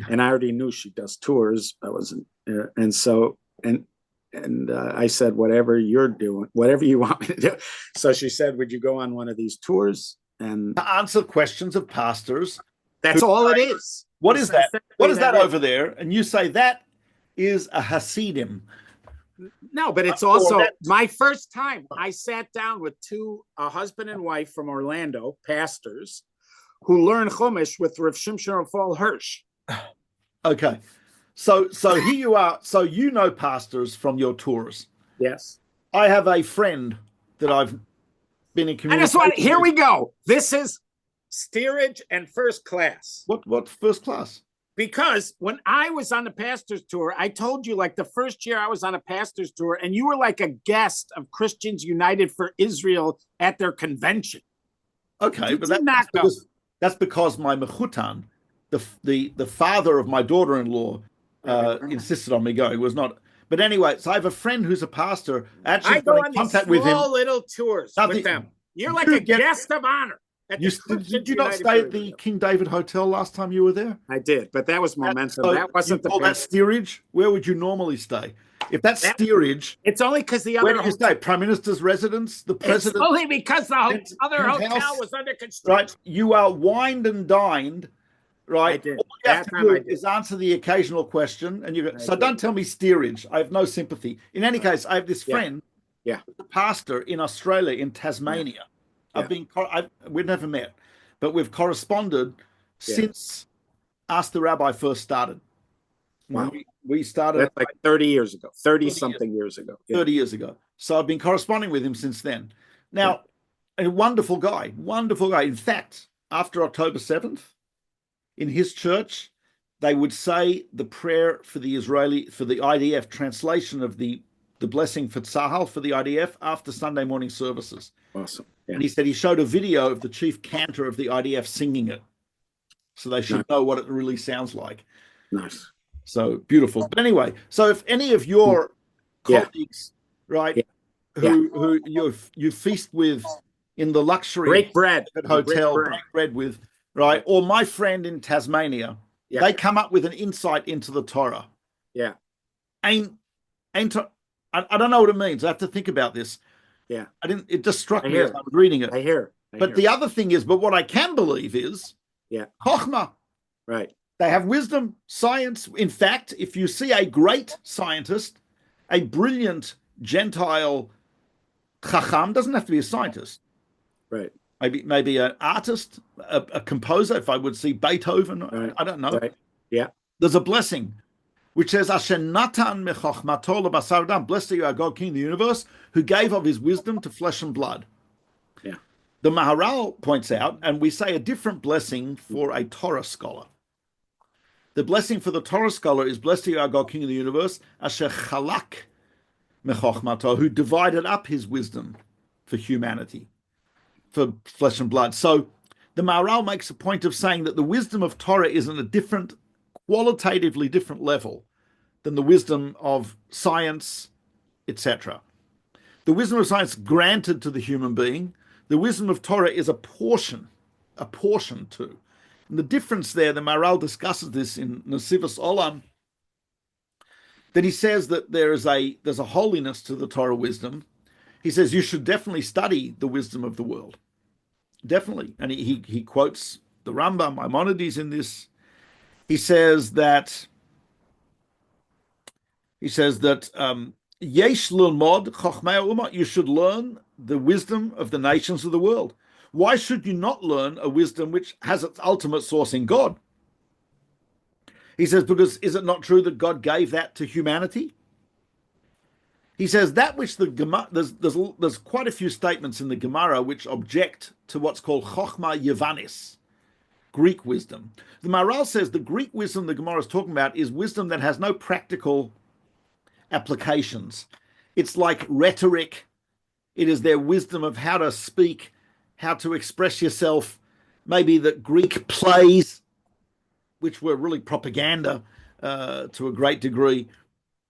And I already knew she does tours. I wasn't, and so I said, "Whatever you're doing, whatever you want me to do." So she said, "Would you go on one of these tours?" And to answer questions of pastors. That's all it is. What is that? What is that over there? And you say that is a Hasidim. No, but it's also my first time. I sat down with a husband and wife from Orlando, pastors, who learn Chumash with Rav Shimshon Raphael Hirsch. Okay. So here you are. So you know pastors from your tours. Yes. I have a friend that I've been in communication with. Here we go. This is steerage and first class. What first class? Because when I was on the pastor's tour, I told you, like, the first year I was on a pastor's tour, and you were like a guest of Christians United for Israel at their convention. Okay, but that's because my mechutan the father of my daughter-in-law insisted on me going. It was not. But anyway, so I have a friend who's a pastor. I actually I got go in on these contact with him. small little tours with them. You're like a guest of honor at the Did Christians you not United stay at Church. the King David Hotel last time you were there? I did, but that was momentum. So That wasn't you the call that best. steerage? Where would you normally stay? If that's That, steerage, it's only because the where other do you stay? Prime Minister's residence, the It's president, only because the other hotel penthouse, was under construction. right? You are wined and dined, right? I did. All you have That to time I do did. is answer the occasional question, and you go. I So did. don't tell me steerage. I have no sympathy. In any case, I have this friend, Yeah. the pastor in Australia, in Tasmania. We've never met, but we've corresponded since Ask the Rabbi first started. Wow. We started That's like 30 years ago, 30 something years ago. 30 years ago. So I've been corresponding with him since then. Now, a wonderful guy, wonderful guy. In fact, after October 7th, in his church, they would say the prayer for the IDF, translation of the blessing for Tzahal, for the IDF, after Sunday morning services. Awesome. And he said he showed a video of the chief cantor of the IDF singing it. So they should know what it really sounds like. Nice. So beautiful. But anyway, so if any of your colleagues, right, who you feast with in the luxury break bread hotel, break bread with, right, or my friend in Tasmania, they come up with an insight into the Torah. Yeah. I don't know what it means. I have to think about this. Yeah. It just struck me as I was reading it. I hear. But the other thing is, but what I can believe is, Chochmah. Right. They have wisdom, science. In fact, if you see a great scientist, a brilliant Gentile chacham, doesn't have to be a scientist. Right. Maybe an artist, a composer, if I would see Beethoven, I don't know. Right. Yeah. There's a blessing which says, Asher natan mechochmato lebasar dam, blessed are you, our God, King of the universe, who gave of his wisdom to flesh and blood. Yeah. The Maharal points out, and we say a different blessing for a Torah scholar. The blessing for the Torah scholar is, blessed are you, our God, King of the universe, Asher chalak mechochmato, who divided up his wisdom for humanity, for flesh and blood. So the Maharal makes a point of saying that the wisdom of Torah is on a different, qualitatively different level than the wisdom of science, etc. The wisdom of science granted to the human being. The wisdom of Torah is a portion too. And the difference there, the Maharal discusses this in Nesivos Olam, that he says that there's a holiness to the Torah wisdom. He says you should definitely study the wisdom of the world. Definitely. And he quotes the Rambam, Maimonides in this. He says that Yesh lilmod chochmei ha'umah, you should learn the wisdom of the nations of the world. Why should you not learn a wisdom which has its ultimate source in God? He says, because is it not true that God gave that to humanity? He says that which the Gemara, there's quite a few statements in the Gemara which object to what's called Chochma Yevanis, Greek wisdom. The Maharal says the Greek wisdom the Gemara is talking about is wisdom that has no practical applications. It's like rhetoric. It is their wisdom of how to speak, how to express yourself. Maybe the Greek plays, which were really propaganda to a great degree,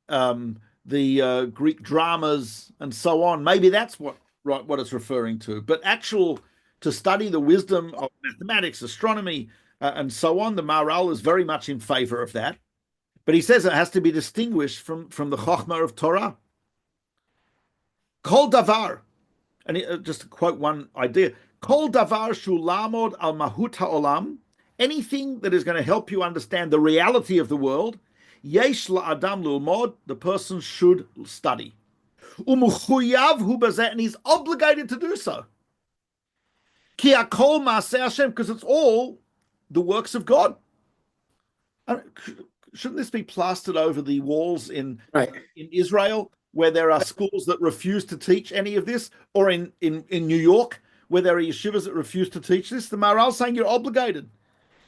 the Greek dramas and so on. Maybe that's what it's referring to. But to study the wisdom of mathematics, astronomy, and so on, the Maharal is very much in favor of that. But he says it has to be distinguished from the Chochmah of Torah. Kol davar, and just to quote one idea, Kol davar shu lamod al mahut ha'olam, anything that is going to help you understand the reality of the world, yesh la'adam lilmod, the person should study. Umuchuyav hu bazeh, and he's obligated to do so. Ki hakol ma'aseh Hashem, because it's all the works of God. Shouldn't this be plastered over the walls in Israel, where there are schools that refuse to teach any of this, or in New York, where there are yeshivas that refuse to teach this? The Maharal saying you're obligated.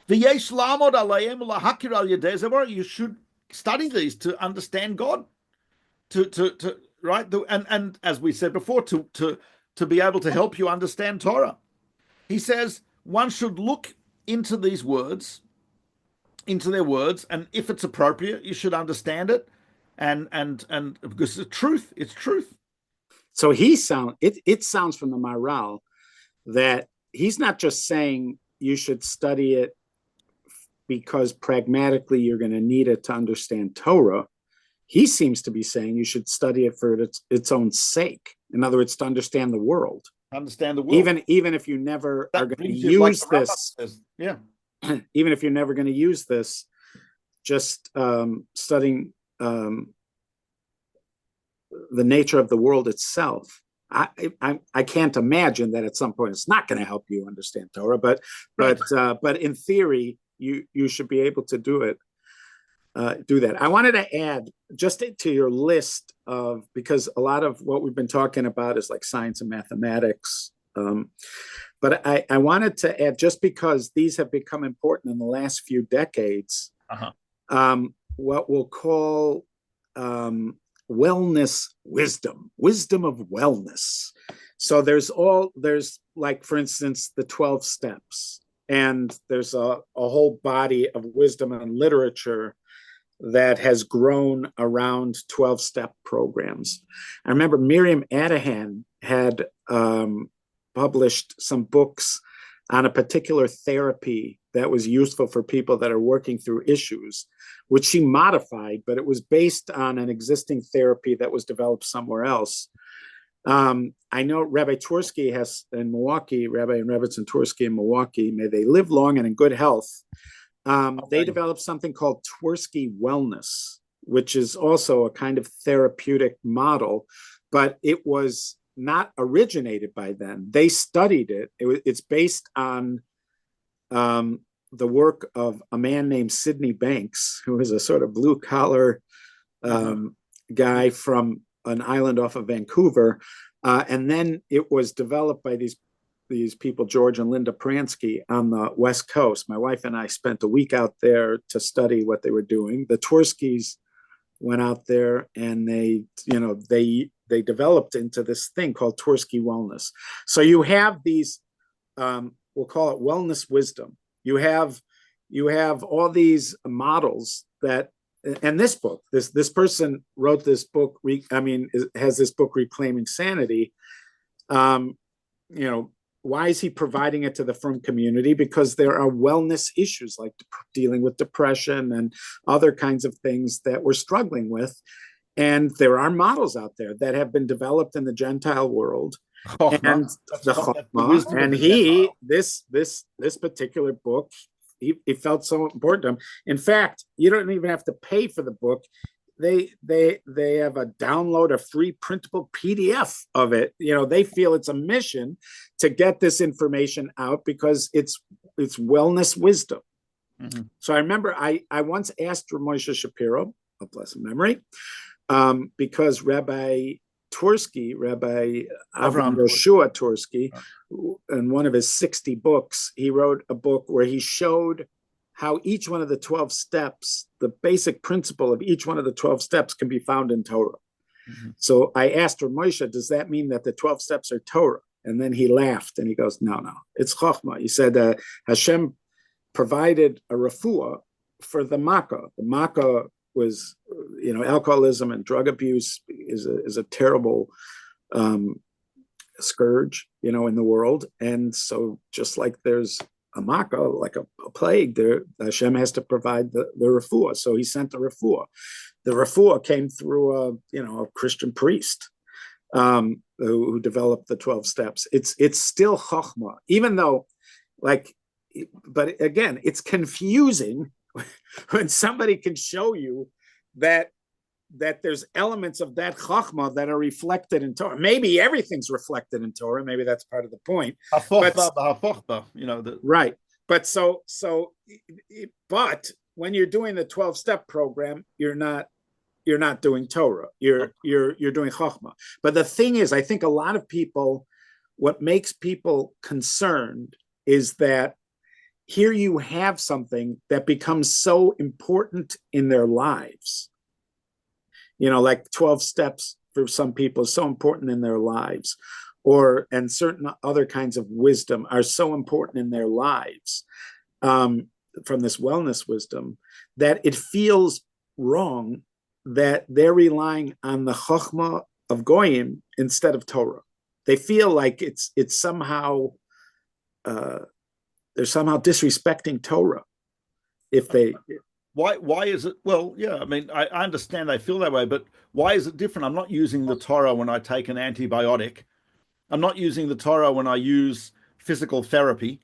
V'yesh la'amod alayim lahakir al yedei zevor, you should study these to understand God, and as we said before, to be able to help you understand Torah. He says one should look into these words into their words, and if it's appropriate, you should understand it, and because it's truth. So it sounds from the Maharal that he's not just saying you should study it because pragmatically you're going to need it to understand Torah. He seems to be saying you should study it for its own sake. In other words, to understand the world. Understand the world. Even if you never are That going to brings you, like use the Rambam this, says, yeah, even if you're never going to use this, just studying the nature of the world itself. I can't imagine that at some point it's not going to help you understand Torah, right. but in theory you should be able to do it. Do that. I wanted to add just to your list of, because a lot of what we've been talking about is like science and mathematics. But I wanted to add, just because these have become important in the last few decades, what we'll call wellness wisdom of wellness. So there's like, for instance, the 12 steps, and there's a whole body of wisdom and literature that has grown around 12-step programs. I remember Miriam Adahan had published some books on a particular therapy that was useful for people that are working through issues, which she modified, but it was based on an existing therapy that was developed somewhere else. I know Rabbi Twersky has in Milwaukee, Rabbi and Rebbetzin Twersky in Milwaukee, may they live long and in good health. They developed something called Twersky Wellness, which is also a kind of therapeutic model, but it was not originated by them. They studied it. It's based on the work of a man named Sidney Banks, who is a sort of blue collar guy from an island off of Vancouver. And then it was developed by these people, George and Linda Pransky, on the West Coast. My wife and I spent a week out there to study what they were doing. The Twerskys went out there and they developed into this thing called Twersky Wellness. So you have these, we'll call it wellness wisdom. You have all these models that, and this book, this person wrote this book. Has this book, Reclaiming Sanity. Why is he providing it to the frum community? Because there are wellness issues like dealing with depression and other kinds of things that we're struggling with. And there are models out there that have been developed in the Gentile world. And the Chokhmah, and this particular book, he felt so important to him. In fact, you don't even have to pay for the book. They have a download, a free printable PDF of it. They feel it's a mission to get this information out because it's wellness wisdom. Mm-hmm. So I remember I once asked Moshe Shapiro, of blessed memory, because Rabbi Twersky, Rabbi Avram Yoshua Twersky, in one of his 60 books, he wrote a book where he showed how each one of the 12 steps, the basic principle of each one of the 12 steps, can be found in Torah. Mm-hmm. So I asked Moshe, does that mean that the 12 steps are Torah? And then he laughed and he goes, no, it's Chokhmah. He said, Hashem provided a refuah for the makkah. The makkah was, alcoholism and drug abuse is a terrible scourge, in the world. And so just like there's a makkah, like a plague, there Hashem has to provide the refuah. So he sent the refuah. The refuah came through a Christian priest who developed the 12 steps. It's still chokhmah, even though, but again, it's confusing when somebody can show you that there's elements of that chokhmah that are reflected in Torah. Maybe everything's reflected in Torah. Maybe that's part of the point. Right. But when you're doing the 12-step program, you're not doing Torah. You're doing chokhmah. But the thing is, I think a lot of people, what makes people concerned is that here you have something that becomes so important in their lives. Like 12 steps for some people is so important in their lives, and certain other kinds of wisdom are so important in their lives, from this wellness wisdom, that it feels wrong that they're relying on the chokhmah of goyim instead of Torah. They feel like it's somehow they're somehow disrespecting Torah if they. Why is it? Well, yeah, I mean, I understand they feel that way, but why is it different? I'm not using the Torah when I take an antibiotic. I'm not using the Torah when I use physical therapy,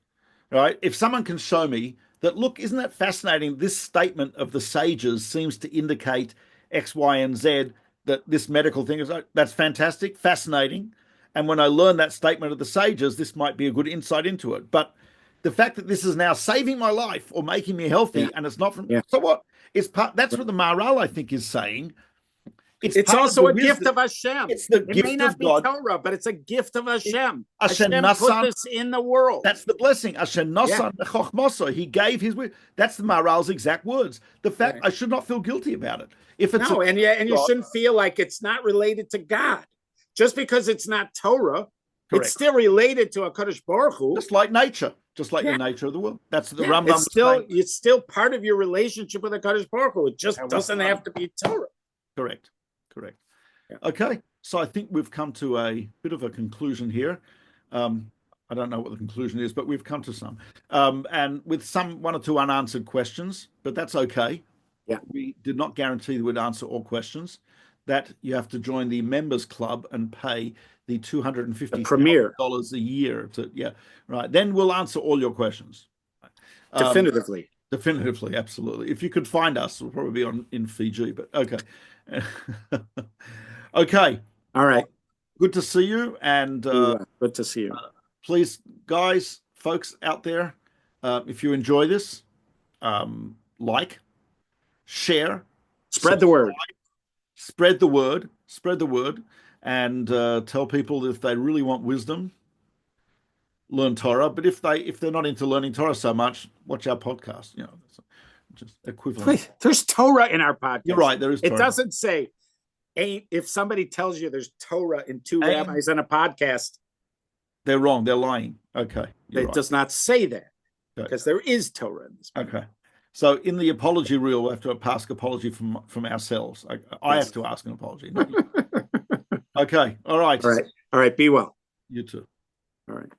right? If someone can show me that, look, isn't that fascinating? This statement of the sages seems to indicate X, Y, and Z, that this medical thing is, that's fantastic, fascinating. And when I learn that statement of the sages, this might be a good insight into it. But the fact that this is now saving my life or making me healthy, and it's not from, so what? It's part, that's what the Maharal, I think, is saying. It's also a gift of Hashem. It's the it gift may not of be God. Torah, but it's a gift of Hashem. Hashem put this in the world. That's the blessing. Hashem Nasan Chochmoso. He gave his word. That's the Maharal's exact words. The fact I should not feel guilty about it. If it's and you shouldn't feel like it's not related to God. Just because it's not Torah, it's still related to a Kadosh Baruch Hu. Just like nature. Just like the nature of the world. That's the Rambam. It's still part of your relationship with the Kadosh Baruch Hu. It just doesn't have to be Torah. Correct. Yeah. Okay, so I think we've come to a bit of a conclusion here. I don't know what the conclusion is, but we've come to some. And with one or two unanswered questions, but that's okay. Yeah. We did not guarantee that we'd answer all questions. That you have to join the members club and pay the $250 a year right. Then we'll answer all your questions. Definitively, absolutely. If you could find us, we'll probably be in Fiji, but okay. Okay. All right. Good to see you. And good to see you. Please, guys, folks out there, if you enjoy this, like, share, spread the word. Spread the word, and tell people that if they really want wisdom, learn Torah. But if they're not into learning Torah so much, watch our podcast. Just equivalent. Wait, there's Torah in our podcast. You're right. There is Torah. It doesn't say if somebody tells you there's Torah in two rabbis on a podcast, they're wrong. They're lying. Okay. It does not say that because there is Torah in this podcast. Okay. So in the apology reel, we'll have to ask apology from ourselves. I have to ask an apology. Okay. All right. All right. Be well. You too. All right.